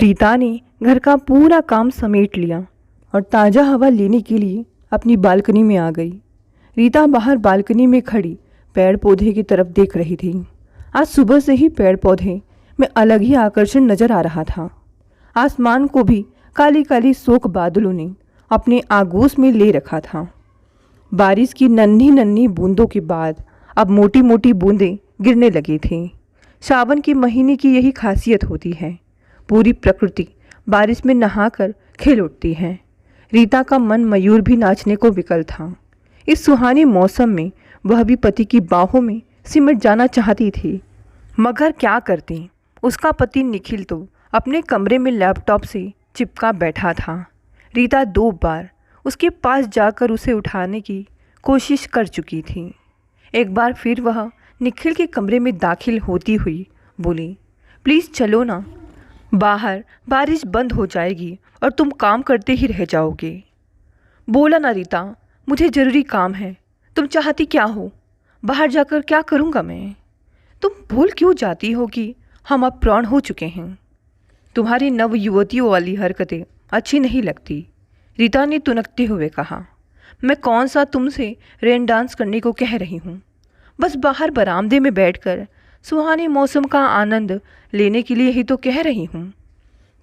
रीता ने घर का पूरा काम समेट लिया और ताज़ा हवा लेने के लिए अपनी बालकनी में आ गई। रीता बाहर बालकनी में खड़ी पेड़ पौधे की तरफ देख रही थी। आज सुबह से ही पेड़ पौधे में अलग ही आकर्षण नजर आ रहा था। आसमान को भी काली काली शोक बादलों ने अपने आगोश में ले रखा था। बारिश की नन्ही नन्ही बूंदों के बाद अब मोटी मोटी बूंदें गिरने लगी थीं। सावन के महीने की यही खासियत होती है, पूरी प्रकृति बारिश में नहाकर खिल उठती है। रीता का मन मयूर भी नाचने को विकल था। इस सुहाने मौसम में वह भी पति की बाहों में सिमट जाना चाहती थी, मगर क्या करती। उसका पति निखिल तो अपने कमरे में लैपटॉप से चिपका बैठा था। रीता 2 बार उसके पास जाकर उसे उठाने की कोशिश कर चुकी थी। एक बार फिर वह निखिल के कमरे में दाखिल होती हुई बोली, प्लीज़ चलो ना, बाहर बारिश बंद हो जाएगी और तुम काम करते ही रह जाओगे। बोला ना रीता, मुझे ज़रूरी काम है। तुम चाहती क्या हो? बाहर जाकर क्या करूँगा मैं? तुम भूल क्यों जाती हो कि हम अब प्रौढ़ हो चुके हैं? तुम्हारी नव युवतियों वाली हरकतें अच्छी नहीं लगती, रीता ने तुनकते हुए कहा। मैं कौन सा तुमसे रेन डांस करने को कह रही हूँ? बस बाहर बरामदे में बैठकर सुहाने मौसम का आनंद लेने के लिए ही तो कह रही हूँ।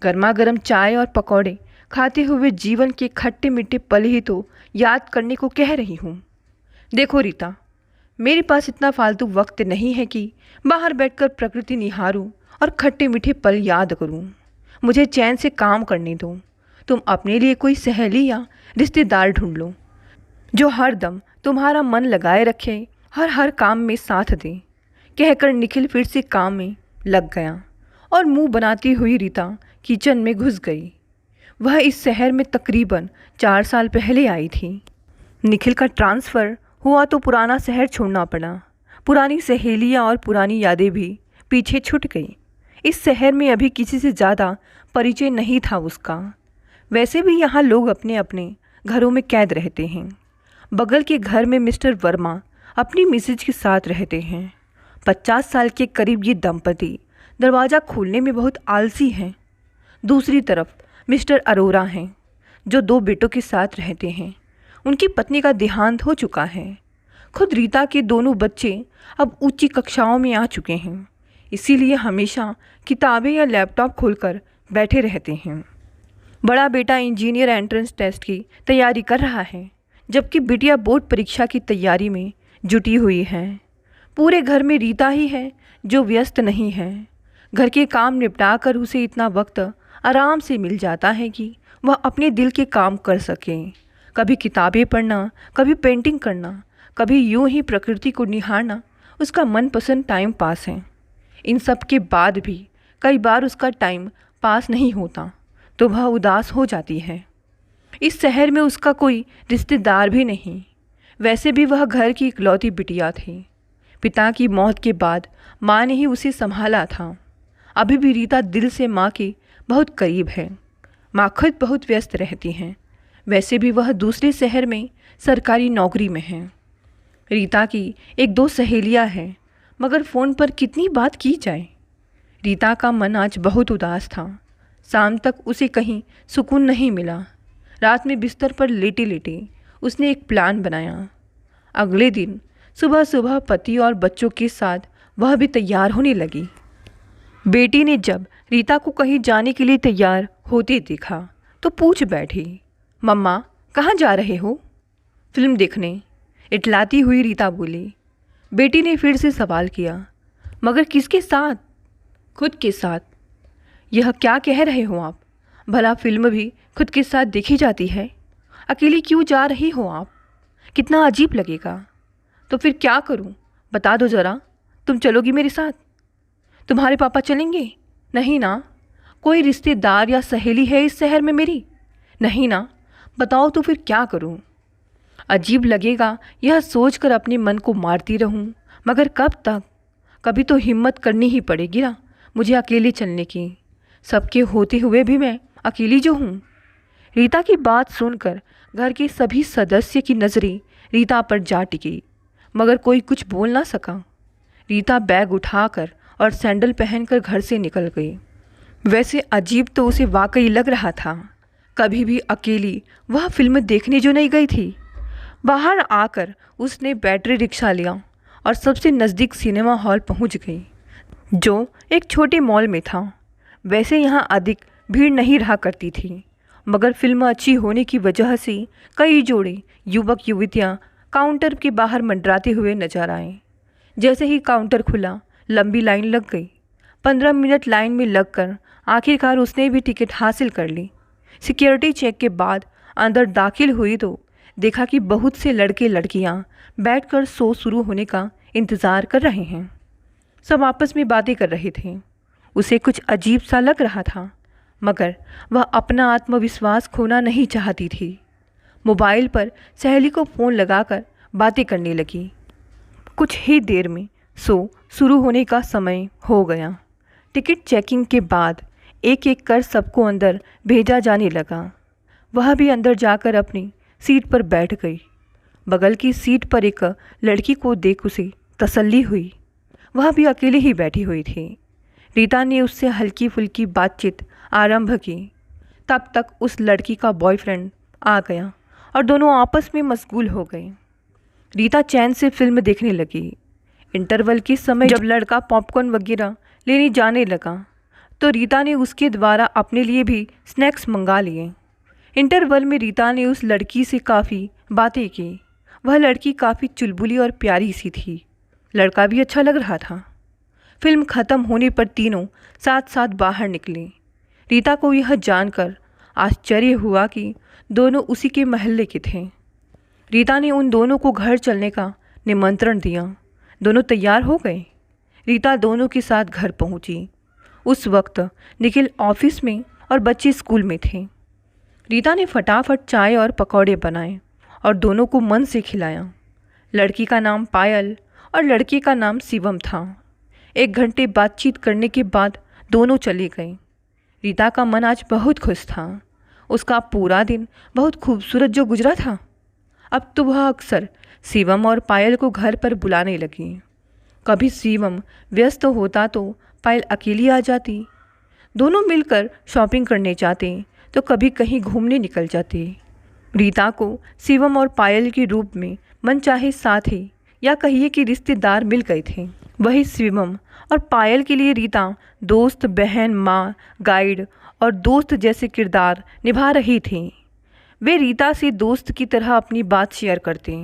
गर्मा गर्म चाय और पकौड़े खाते हुए जीवन के खट्टे मीठे पल ही तो याद करने को कह रही हूँ। देखो रीता, मेरे पास इतना फालतू वक्त नहीं है कि बाहर बैठकर प्रकृति निहारूं और खट्टे मीठे पल याद करूं। मुझे चैन से काम करने दो। तुम अपने लिए कोई सहेली या रिश्तेदार ढूंढ लो जो हर दम तुम्हारा मन लगाए रखे, हर काम में साथ दे। कहकर निखिल फिर से काम में लग गया और मुंह बनाती हुई रीता किचन में घुस गई। वह इस शहर में तकरीबन 4 साल पहले आई थी। निखिल का ट्रांसफ़र हुआ तो पुराना शहर छोड़ना पड़ा। पुरानी सहेलियां और पुरानी यादें भी पीछे छूट गई। इस शहर में अभी किसी से ज़्यादा परिचय नहीं था उसका। वैसे भी यहाँ लोग अपने अपने घरों में कैद रहते हैं। बगल के घर में मिस्टर वर्मा अपनी मिसेज के साथ रहते हैं। 50 साल के करीब ये दंपति दरवाज़ा खोलने में बहुत आलसी हैं। दूसरी तरफ मिस्टर अरोरा हैं जो 2 बेटों के साथ रहते हैं। उनकी पत्नी का देहांत हो चुका है। खुद रीता के दोनों बच्चे अब ऊंची कक्षाओं में आ चुके हैं, इसीलिए हमेशा किताबें या लैपटॉप खोलकर बैठे रहते हैं। बड़ा बेटा इंजीनियर एंट्रेंस टेस्ट की तैयारी कर रहा है, जबकि बिटिया बोर्ड परीक्षा की तैयारी में जुटी हुई है। पूरे घर में रीता ही है जो व्यस्त नहीं है। घर के काम निपटा कर उसे इतना वक्त आराम से मिल जाता है कि वह अपने दिल के काम कर सके। कभी किताबें पढ़ना, कभी पेंटिंग करना, कभी यूं ही प्रकृति को निहारना उसका मनपसंद टाइम पास है। इन सब के बाद भी कई बार उसका टाइम पास नहीं होता तो वह उदास हो जाती है। इस शहर में उसका कोई रिश्तेदार भी नहीं। वैसे भी वह घर की इकलौती बिटिया थी। पिता की मौत के बाद माँ ने ही उसे संभाला था। अभी भी रीता दिल से माँ के बहुत करीब है। माँ खुद बहुत व्यस्त रहती हैं। वैसे भी वह दूसरे शहर में सरकारी नौकरी में है। रीता की 1-2 सहेलियां हैं, मगर फ़ोन पर कितनी बात की जाए। रीता का मन आज बहुत उदास था। शाम तक उसे कहीं सुकून नहीं मिला। रात में बिस्तर पर लेटे लेटे उसने एक प्लान बनाया। अगले दिन सुबह सुबह पति और बच्चों के साथ वह भी तैयार होने लगी। बेटी ने जब रीता को कहीं जाने के लिए तैयार होते देखा तो पूछ बैठी, मम्मा कहाँ जा रहे हो? फिल्म देखने, इटलाती हुई रीता बोली। बेटी ने फिर से सवाल किया, मगर किसके साथ? खुद के साथ। यह क्या कह रहे हो आप? भला फिल्म भी खुद के साथ देखी जाती है? अकेली क्यों जा रही हो आप? कितना अजीब लगेगा। तो फिर क्या करूं? बता दो ज़रा। तुम चलोगी मेरे साथ? तुम्हारे पापा चलेंगे? नहीं ना। कोई रिश्तेदार या सहेली है इस शहर में मेरी? नहीं ना। बताओ तो फिर क्या करूं? अजीब लगेगा यह सोचकर अपने मन को मारती रहूं, मगर कब तक? कभी तो हिम्मत करनी ही पड़ेगी ना मुझे अकेले चलने की। सबके होते हुए भी मैं अकेली जो हूँ। रीता की बात सुनकर घर के सभी सदस्य की नज़रें रीता पर जा टिकी, मगर कोई कुछ बोल ना सका। रीता बैग उठाकर और सैंडल पहनकर घर से निकल गई। वैसे अजीब तो उसे वाकई लग रहा था। कभी भी अकेली वह फिल्म देखने जो नहीं गई थी। बाहर आकर उसने बैटरी रिक्शा लिया और सबसे नज़दीक सिनेमा हॉल पहुंच गई, जो एक छोटे मॉल में था। वैसे यहाँ अधिक भीड़ नहीं रहा करती थी, मगर फिल्म अच्छी होने की वजह से कई जोड़े युवक युवतियाँ काउंटर के बाहर मंडराते हुए नजर आए। जैसे ही काउंटर खुला, लंबी लाइन लग गई। 15 मिनट लाइन में लगकर आखिरकार उसने भी टिकट हासिल कर ली। सिक्योरिटी चेक के बाद अंदर दाखिल हुई तो देखा कि बहुत से लड़के लड़कियां बैठकर शो शुरू होने का इंतज़ार कर रहे हैं। सब आपस में बातें कर रहे थे। उसे कुछ अजीब सा लग रहा था, मगर वह अपना आत्मविश्वास खोना नहीं चाहती थी। मोबाइल पर सहेली को फ़ोन लगाकर बातें करने लगी। कुछ ही देर में शो शुरू होने का समय हो गया। टिकट चेकिंग के बाद एक एक कर सबको अंदर भेजा जाने लगा। वह भी अंदर जाकर अपनी सीट पर बैठ गई। बगल की सीट पर एक लड़की को देख उसे तसल्ली हुई। वह भी अकेले ही बैठी हुई थी। रीता ने उससे हल्की फुल्की बातचीत आरंभ की। तब तक उस लड़की का बॉयफ्रेंड आ गया और दोनों आपस में मशगूल हो गए। रीता चैन से फिल्म देखने लगी। इंटरवल के समय जब लड़का पॉपकॉर्न वगैरह लेने जाने लगा तो रीता ने उसके द्वारा अपने लिए भी स्नैक्स मंगा लिए। इंटरवल में रीता ने उस लड़की से काफ़ी बातें की। वह लड़की काफ़ी चुलबुली और प्यारी सी थी। लड़का भी अच्छा लग रहा था। फिल्म ख़त्म होने पर तीनों साथ साथ बाहर निकले। रीता को यह जानकर आश्चर्य हुआ कि दोनों उसी के महल्ले के थे। रीता ने उन दोनों को घर चलने का निमंत्रण दिया। दोनों तैयार हो गए। रीता दोनों के साथ घर पहुंची। उस वक्त निखिल ऑफिस में और बच्चे स्कूल में थे। रीता ने फटाफट चाय और पकौड़े बनाए और दोनों को मन से खिलाया। लड़की का नाम पायल और लड़के का नाम शिवम था। 1 घंटे बातचीत करने के बाद दोनों चले गए। रीता का मन आज बहुत खुश था। उसका पूरा दिन बहुत खूबसूरत जो गुजरा था। अब तो वह अक्सर शिवम और पायल को घर पर बुलाने लगी। कभी शिवम व्यस्त होता तो पायल अकेली आ जाती। दोनों मिलकर शॉपिंग करने जाते तो कभी कहीं घूमने निकल जाते। रीता को शिवम और पायल के रूप में मनचाहे साथी या कहिए कि रिश्तेदार मिल गए थे। वही शिवम और पायल के लिए रीता दोस्त, बहन, माँ, गाइड और दोस्त जैसे किरदार निभा रही थी। वे रीता से दोस्त की तरह अपनी बात शेयर करते।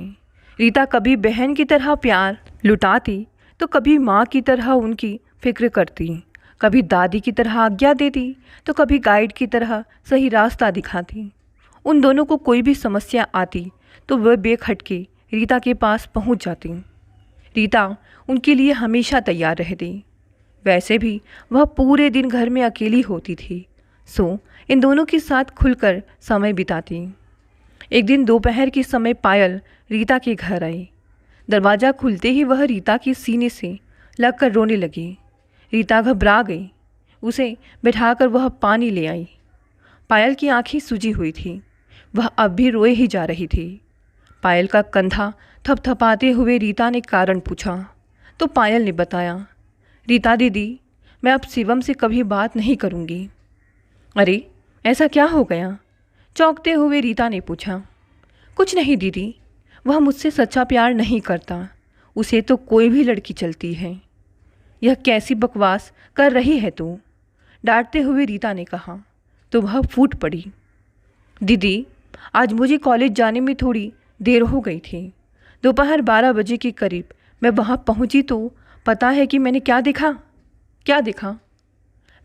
रीता कभी बहन की तरह प्यार लुटाती तो कभी माँ की तरह उनकी फिक्र करती, कभी दादी की तरह आज्ञा देती तो कभी गाइड की तरह सही रास्ता दिखाती। उन दोनों को कोई भी समस्या आती तो वह बेखटके रीता के पास पहुंच जाती। रीता उनके लिए हमेशा तैयार रहती। वैसे भी वह पूरे दिन घर में अकेली होती थी, सो इन दोनों के साथ खुलकर समय बिताती। एक दिन दोपहर के समय पायल रीता के घर आई। दरवाज़ा खुलते ही वह रीता के सीने से लगकर रोने लगी। रीता घबरा गई। उसे बैठाकर वह पानी ले आई। पायल की आंखें सूजी हुई थी। वह अब भी रोए ही जा रही थी। पायल का कंधा थपथपाते हुए रीता ने कारण पूछा तो पायल ने बताया, रीता दीदी, मैं अब शिवम से कभी बात नहीं करूँगी। अरे, ऐसा क्या हो गया? चौंकते हुए रीता ने पूछा। कुछ नहीं दीदी, वह मुझसे सच्चा प्यार नहीं करता। उसे तो कोई भी लड़की चलती है। यह कैसी बकवास कर रही है तू? डांटते हुए रीता ने कहा तो वह फूट पड़ी। दीदी, आज मुझे कॉलेज जाने में थोड़ी देर हो गई थी। दोपहर 12 बजे के करीब मैं वहाँ पहुँची तो पता है कि मैंने क्या देखा? क्या देखा?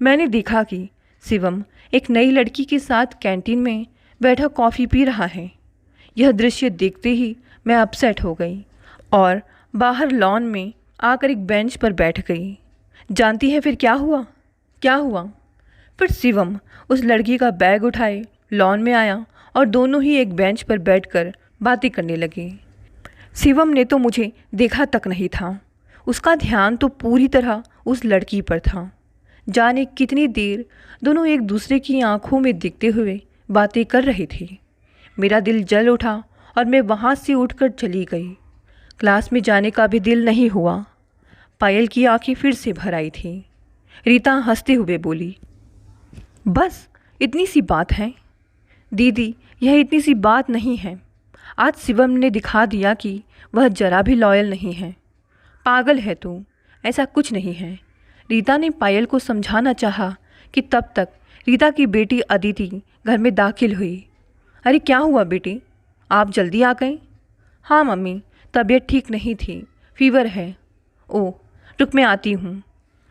मैंने देखा कि शिवम एक नई लड़की के साथ कैंटीन में बैठा कॉफ़ी पी रहा है। यह दृश्य देखते ही मैं अपसेट हो गई और बाहर लॉन में आकर एक बेंच पर बैठ गई। जानती है फिर क्या हुआ? क्या हुआ? फिर शिवम उस लड़की का बैग उठाए लॉन में आया और दोनों ही एक बेंच पर बैठकर बातें करने लगे। शिवम ने तो मुझे देखा तक नहीं था। उसका ध्यान तो पूरी तरह उस लड़की पर था। जाने कितनी देर दोनों एक दूसरे की आंखों में देखते हुए बातें कर रहे थे। मेरा दिल जल उठा और मैं वहाँ से उठकर चली गई। क्लास में जाने का भी दिल नहीं हुआ। पायल की आंखें फिर से भर आई थी। रीता हंसते हुए बोली, बस इतनी सी बात है। दीदी, यह इतनी सी बात नहीं है। आज शिवम ने दिखा दिया कि वह जरा भी लॉयल नहीं है। पागल है तू, ऐसा कुछ नहीं है। रीता ने पायल को समझाना चाहा कि तब तक रीता की बेटी अदिति घर में दाखिल हुई। अरे क्या हुआ बेटी, आप जल्दी आ गए? हाँ मम्मी, तबीयत ठीक नहीं थी, फीवर है। ओह, रुक मैं आती हूँ।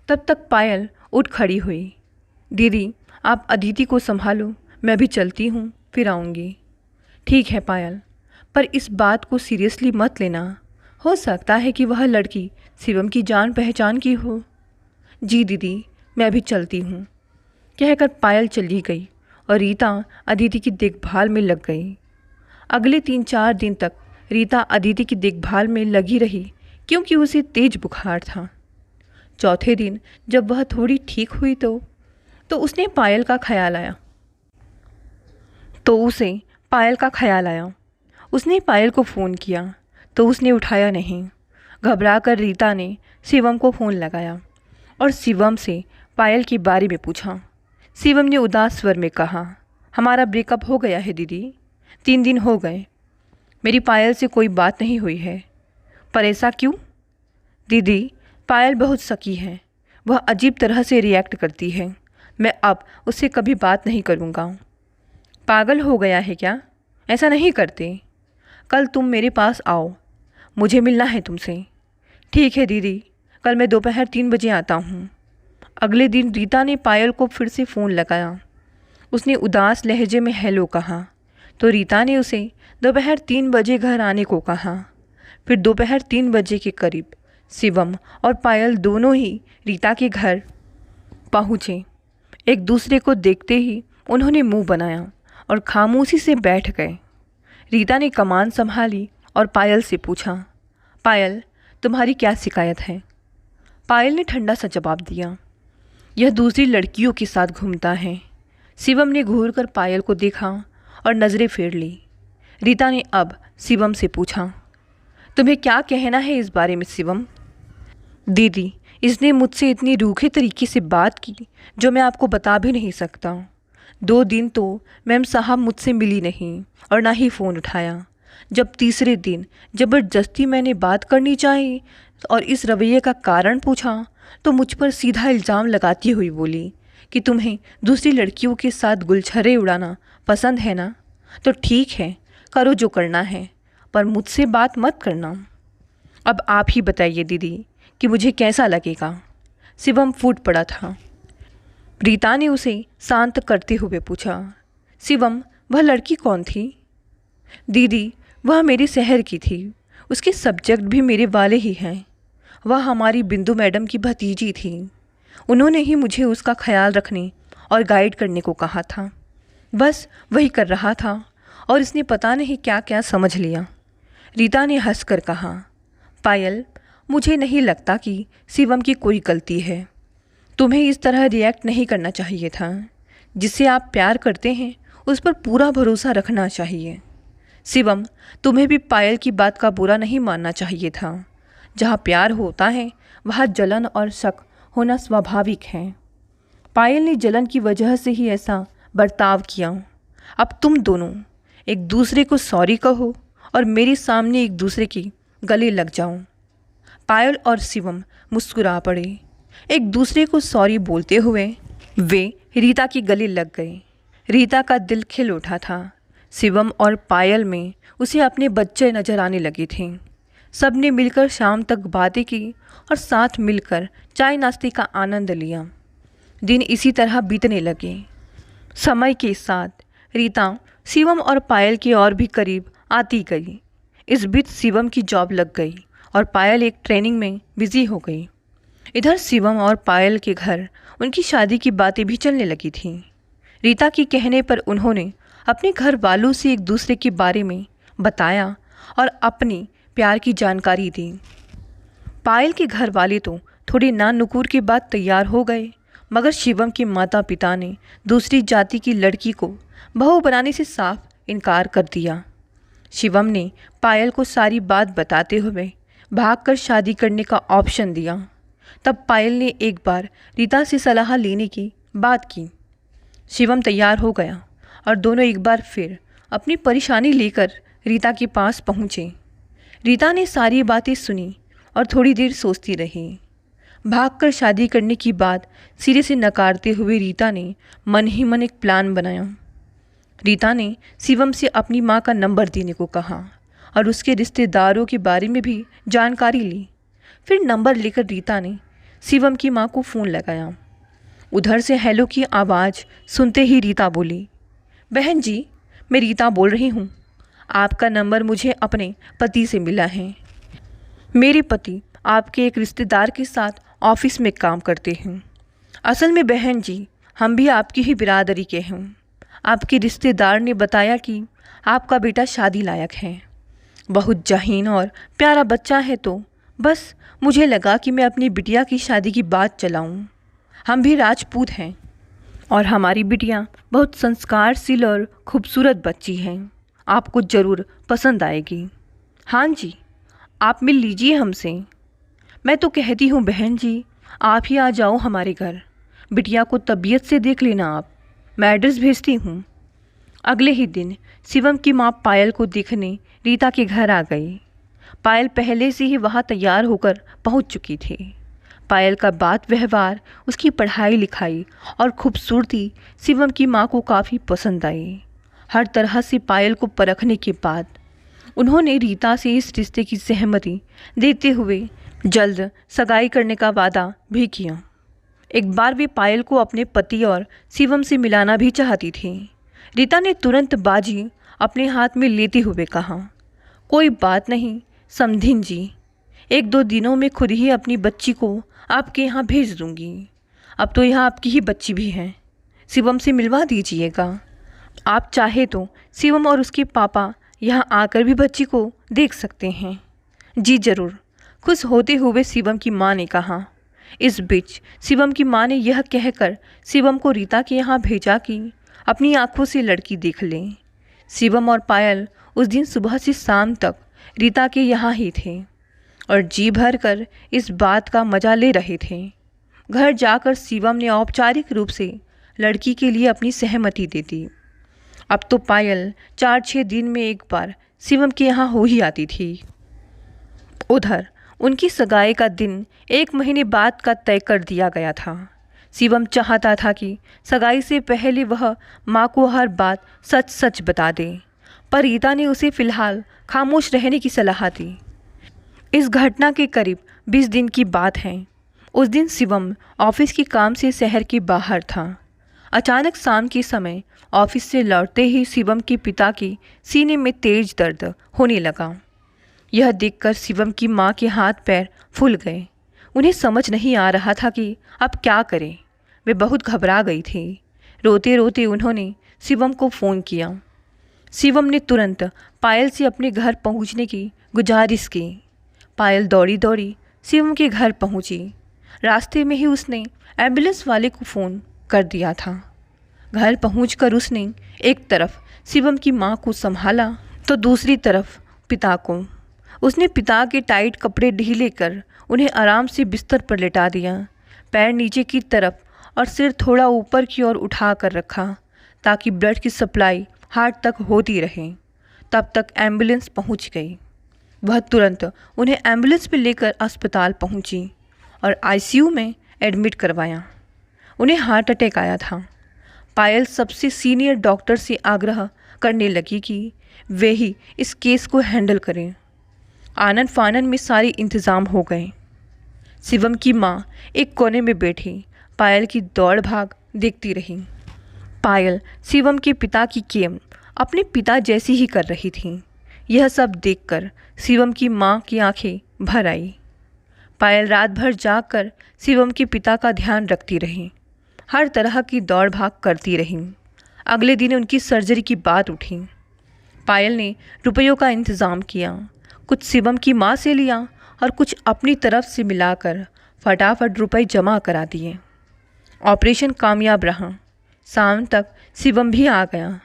तब तक पायल उठ खड़ी हुई। दीदी, आप अदिति को संभालो, मैं भी चलती हूँ, फिर आऊँगी। ठीक है पायल, पर इस बात को सीरियसली मत लेना। हो सकता है कि वह लड़की शिवम की जान पहचान की हो। जी दीदी, मैं भी चलती हूँ, कहकर पायल चली गई और रीता अदिति की देखभाल में लग गई। अगले 3-4 दिन तक रीता अदिति की देखभाल में लगी रही क्योंकि उसे तेज बुखार था। चौथे दिन जब वह थोड़ी ठीक हुई तो उसने पायल का ख्याल आया। उसने पायल को फ़ोन किया तो उसने उठाया नहीं। घबराकर रीता ने शिवम को फ़ोन लगाया और शिवम से पायल के बारे में पूछा। शिवम ने उदास स्वर में कहा, हमारा ब्रेकअप हो गया है दीदी, 3 दिन हो गए। मेरी पायल से कोई बात नहीं हुई है। पर ऐसा क्यों? दीदी, पायल बहुत सकी है, वह अजीब तरह से रिएक्ट करती है। मैं अब उससे कभी बात नहीं करूँगा। पागल हो गया है क्या? ऐसा नहीं करते। कल तुम मेरे पास आओ, मुझे मिलना है तुमसे। ठीक है दीदी, कल मैं दोपहर 3 बजे आता हूँ। अगले दिन रीता ने पायल को फिर से फ़ोन लगाया। उसने उदास लहजे में हेलो कहा तो रीता ने उसे दोपहर 3 बजे घर आने को कहा। फिर दोपहर 3 बजे के करीब शिवम और पायल दोनों ही रीता के घर पहुँचे। एक दूसरे को देखते ही उन्होंने मुंह बनाया और खामोशी से बैठ गए। रीता ने कमान संभाली और पायल से पूछा, पायल, तुम्हारी क्या शिकायत है? पायल ने ठंडा सा जवाब दिया, यह दूसरी लड़कियों के साथ घूमता है। शिवम ने घूर कर पायल को देखा और नज़रें फेर ली। रीता ने अब शिवम से पूछा, तुम्हें क्या कहना है इस बारे में शिवम? दीदी, इसने मुझसे इतनी रूखे तरीके से बात की जो मैं आपको बता भी नहीं सकता। 2 दिन तो मैम साहब मुझसे मिली नहीं और ना ही फ़ोन उठाया। जब तीसरे दिन ज़बरदस्ती मैंने बात करनी चाहिए और इस रवैये का कारण पूछा तो मुझ पर सीधा इल्ज़ाम लगाती हुई बोली कि तुम्हें दूसरी लड़कियों के साथ गुलछर्रे उड़ाना पसंद है ना, तो ठीक है, करो जो करना है, पर मुझसे बात मत करना। अब आप ही बताइए दीदी कि मुझे कैसा लगेगा? शिवम फूट पड़ा था। रीता ने उसे शांत करते हुए पूछा, शिवम, वह लड़की कौन थी? दीदी, वह मेरे शहर की थी, उसके सब्जेक्ट भी मेरे वाले ही हैं। वह हमारी बिंदु मैडम की भतीजी थी। उन्होंने ही मुझे उसका ख्याल रखने और गाइड करने को कहा था। बस वही कर रहा था और इसने पता नहीं क्या क्या समझ लिया। रीता ने हंसकर कहा, पायल, मुझे नहीं लगता कि शिवम की कोई गलती है। तुम्हें इस तरह रिएक्ट नहीं करना चाहिए था। जिससे आप प्यार करते हैं उस पर पूरा भरोसा रखना चाहिए। शिवम, तुम्हें भी पायल की बात का बुरा नहीं मानना चाहिए था। जहाँ प्यार होता है वहाँ जलन और शक होना स्वाभाविक है। पायल ने जलन की वजह से ही ऐसा बर्ताव किया। अब तुम दोनों एक दूसरे को सॉरी कहो और मेरे सामने एक दूसरे की गले लग जाओ। पायल और शिवम मुस्कुरा पड़े। एक दूसरे को सॉरी बोलते हुए वे रीता की गले लग गए। रीता का दिल खिल उठा था। शिवम और पायल में उसे अपने बच्चे नजर आने लगे थे। सब ने मिलकर शाम तक बातें की और साथ मिलकर चाय नाश्ते का आनंद लिया। दिन इसी तरह बीतने लगे। समय के साथ रीता शिवम और पायल के और भी करीब आती गई। इस बीच शिवम की जॉब लग गई और पायल एक ट्रेनिंग में बिजी हो गई। इधर शिवम और पायल के घर उनकी शादी की बातें भी चलने लगी थीं। रीता के कहने पर उन्होंने अपने घर वालों से एक दूसरे के बारे में बताया और अपनी प्यार की जानकारी दी। पायल के घर वाले तो थोड़ी नानुकुर के बाद तैयार हो गए, मगर शिवम के माता पिता ने दूसरी जाति की लड़की को बहू बनाने से साफ इनकार कर दिया। शिवम ने पायल को सारी बात बताते हुए भागकर शादी करने का ऑप्शन दिया। तब पायल ने एक बार रीता से सलाह लेने की बात की। शिवम तैयार हो गया और दोनों एक बार फिर अपनी परेशानी लेकर रीता के पास पहुँचे। रीता ने सारी बातें सुनी और थोड़ी देर सोचती रही। भागकर शादी करने की बात सिरे से नकारते हुए रीता ने मन ही मन एक प्लान बनाया। रीता ने शिवम से अपनी माँ का नंबर देने को कहा और उसके रिश्तेदारों के बारे में भी जानकारी ली। फिर नंबर लेकर रीता ने शिवम की माँ को फ़ोन लगाया। उधर से हेलो की आवाज़ सुनते ही रीता बोली, बहन जी, मैं रीता बोल रही हूँ। आपका नंबर मुझे अपने पति से मिला है। मेरे पति आपके एक रिश्तेदार के साथ ऑफिस में काम करते हैं। असल में बहन जी, हम भी आपकी ही बिरादरी के हैं। आपके रिश्तेदार ने बताया कि आपका बेटा शादी लायक है, बहुत जहीन और प्यारा बच्चा है, तो बस मुझे लगा कि मैं अपनी बिटिया की शादी की बात चलाऊं। हम भी राजपूत हैं और हमारी बिटिया बहुत संस्कारशील और खूबसूरत बच्ची है, आपको ज़रूर पसंद आएगी। हाँ जी, आप मिल लीजिए हमसे। मैं तो कहती हूँ बहन जी, आप ही आ जाओ हमारे घर। बिटिया को तबीयत से देख लेना आप। मैं एड्रेस भेजती हूँ। अगले ही दिन शिवम की माँ पायल को देखने रीता के घर आ गई। पायल पहले से ही वहाँ तैयार होकर पहुँच चुकी थी। पायल का बात व्यवहार, उसकी पढ़ाई लिखाई और खूबसूरती शिवम की माँ को काफ़ी पसंद आई। हर तरह से पायल को परखने के बाद उन्होंने रीता से इस रिश्ते की सहमति देते हुए जल्द सगाई करने का वादा भी किया। एक बार वे पायल को अपने पति और शिवम से मिलाना भी चाहती थी। रीता ने तुरंत बाजी अपने हाथ में लेते हुए कहा, कोई बात नहीं समधिन जी, 1-2 दिनों में खुद ही अपनी बच्ची को आपके यहाँ भेज दूँगी। अब तो यहाँ आपकी ही बच्ची भी है, शिवम से मिलवा दीजिएगा। आप चाहे तो शिवम और उसके पापा यहाँ आकर भी बच्ची को देख सकते हैं। जी ज़रूर, खुश होते हुए शिवम की माँ ने कहा। इस बीच शिवम की माँ ने यह कहकर शिवम को रीता के यहाँ भेजा कि अपनी आंखों से लड़की देख लें। शिवम और पायल उस दिन सुबह से शाम तक रीता के यहाँ ही थे और जी भर कर इस बात का मज़ा ले रहे थे। घर जाकर शिवम ने औपचारिक रूप से लड़की के लिए अपनी सहमति दे दी। अब तो पायल 4-6 दिन में एक बार शिवम के यहाँ हो ही आती थी। उधर उनकी सगाई का दिन 1 महीने बाद का तय कर दिया गया था। शिवम चाहता था कि सगाई से पहले वह माँ को हर बात सच सच बता दे, पर रीता ने उसे फ़िलहाल खामोश रहने की सलाह दी। इस घटना के करीब 20 दिन की बात है। उस दिन शिवम ऑफिस के काम से शहर के बाहर था। अचानक शाम के समय ऑफिस से लौटते ही शिवम के पिता के सीने में तेज दर्द होने लगा। यह देखकर शिवम की माँ के हाथ पैर फूल गए। उन्हें समझ नहीं आ रहा था कि अब क्या करें। वे बहुत घबरा गई थी। रोते रोते उन्होंने शिवम को फ़ोन किया। शिवम ने तुरंत पायल से अपने घर पहुंचने की गुजारिश की। पायल दौड़ी दौड़ी शिवम के घर पहुंची। रास्ते में ही उसने एम्बुलेंस वाले को फ़ोन कर दिया था। घर पहुंचकर उसने एक तरफ शिवम की माँ को संभाला तो दूसरी तरफ पिता को। उसने पिता के टाइट कपड़े ढीले कर उन्हें आराम से बिस्तर पर लेटा दिया। पैर नीचे की तरफ और सिर थोड़ा ऊपर की ओर उठा कर रखा ताकि ब्लड की सप्लाई हार्ट तक होती रहे। तब तक एम्बुलेंस पहुंच गई। वह तुरंत उन्हें एम्बुलेंस में लेकर अस्पताल पहुंची और आईसीयू में एडमिट करवाया। उन्हें हार्ट अटैक आया था। पायल सबसे सीनियर डॉक्टर से आग्रह करने लगी कि वे ही इस केस को हैंडल करें। आनन फानन में सारे इंतज़ाम हो गए। शिवम की माँ एक कोने में बैठी पायल की दौड़ भाग देखती रही। पायल शिवम के पिता की केम अपने पिता जैसी ही कर रही थी। यह सब देखकर शिवम की माँ की आंखें भर आई। पायल रात भर जागकर शिवम के पिता का ध्यान रखती रही, हर तरह की दौड़ भाग करती रही। अगले दिन उनकी सर्जरी की बात उठी। पायल ने रुपयों का इंतज़ाम किया। कुछ शिवम की माँ से लिया और कुछ अपनी तरफ से मिलाकर फटाफट रुपए जमा करा दिए। ऑपरेशन कामयाब रहा। शाम तक शिवम भी आ गया।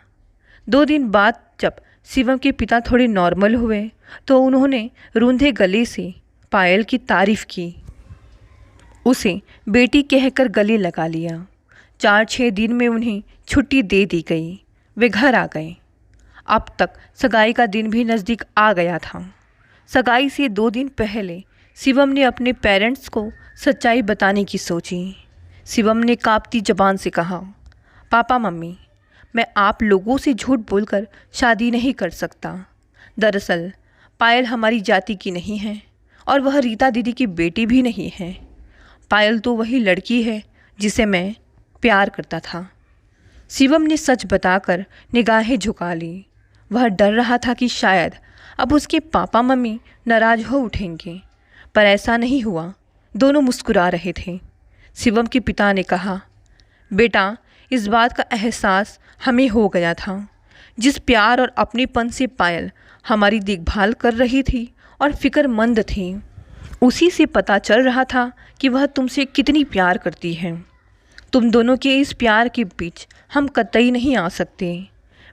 2 दिन बाद जब शिवम के पिता थोड़े नॉर्मल हुए तो उन्होंने रूंधे गले से पायल की तारीफ़ की। उसे बेटी कहकर गले लगा लिया। 4-6 दिन में उन्हें छुट्टी दे दी गई। वे घर आ गए। अब तक सगाई का दिन भी नज़दीक आ गया था। सगाई से 2 दिन पहले शिवम ने अपने पेरेंट्स को सच्चाई बताने की सोची। शिवम ने कांपती जबान से कहा, पापा मम्मी, मैं आप लोगों से झूठ बोलकर शादी नहीं कर सकता। दरअसल पायल हमारी जाति की नहीं है और वह रीता दीदी की बेटी भी नहीं है। पायल तो वही लड़की है जिसे मैं प्यार करता था। शिवम ने सच बताकर निगाहें झुका ली। वह डर रहा था कि शायद अब उसके पापा मम्मी नाराज हो उठेंगे, पर ऐसा नहीं हुआ। दोनों मुस्कुरा रहे थे। शिवम के पिता ने कहा, बेटा, इस बात का एहसास हमें हो गया था। जिस प्यार और अपनेपन से पायल हमारी देखभाल कर रही थी और फिक्रमंद थी, उसी से पता चल रहा था कि वह तुमसे कितनी प्यार करती है। तुम दोनों के इस प्यार के बीच हम कतई नहीं आ सकते।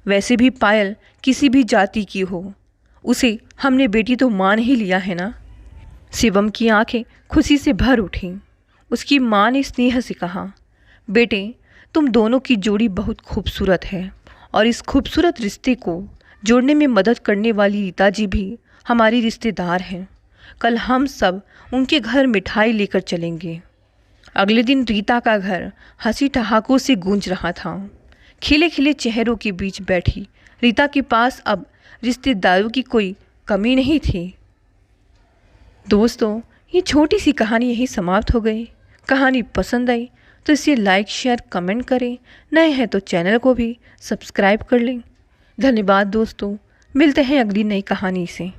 वैसे भी पायल किसी भी जाति की हो, उसे हमने बेटी तो मान ही लिया है ना। शिवम की आंखें खुशी से भर उठीं। उसकी माँ ने स्नेह से कहा, बेटे, तुम दोनों की जोड़ी बहुत खूबसूरत है और इस खूबसूरत रिश्ते को जोड़ने में मदद करने वाली रीता जी भी हमारी रिश्तेदार हैं। कल हम सब उनके घर मिठाई लेकर चलेंगे। अगले दिन रीता का घर हंसी ठहाकों से गूंज रहा था। खिले खिले चेहरों के बीच बैठी रीता के पास अब रिश्तेदारों की कोई कमी नहीं थी। दोस्तों, ये छोटी सी कहानी यही समाप्त हो गई। कहानी पसंद आई तो इसे लाइक, शेयर, कमेंट करें। नए हैं तो चैनल को भी सब्सक्राइब कर लें। धन्यवाद दोस्तों, मिलते हैं अगली नई कहानी से।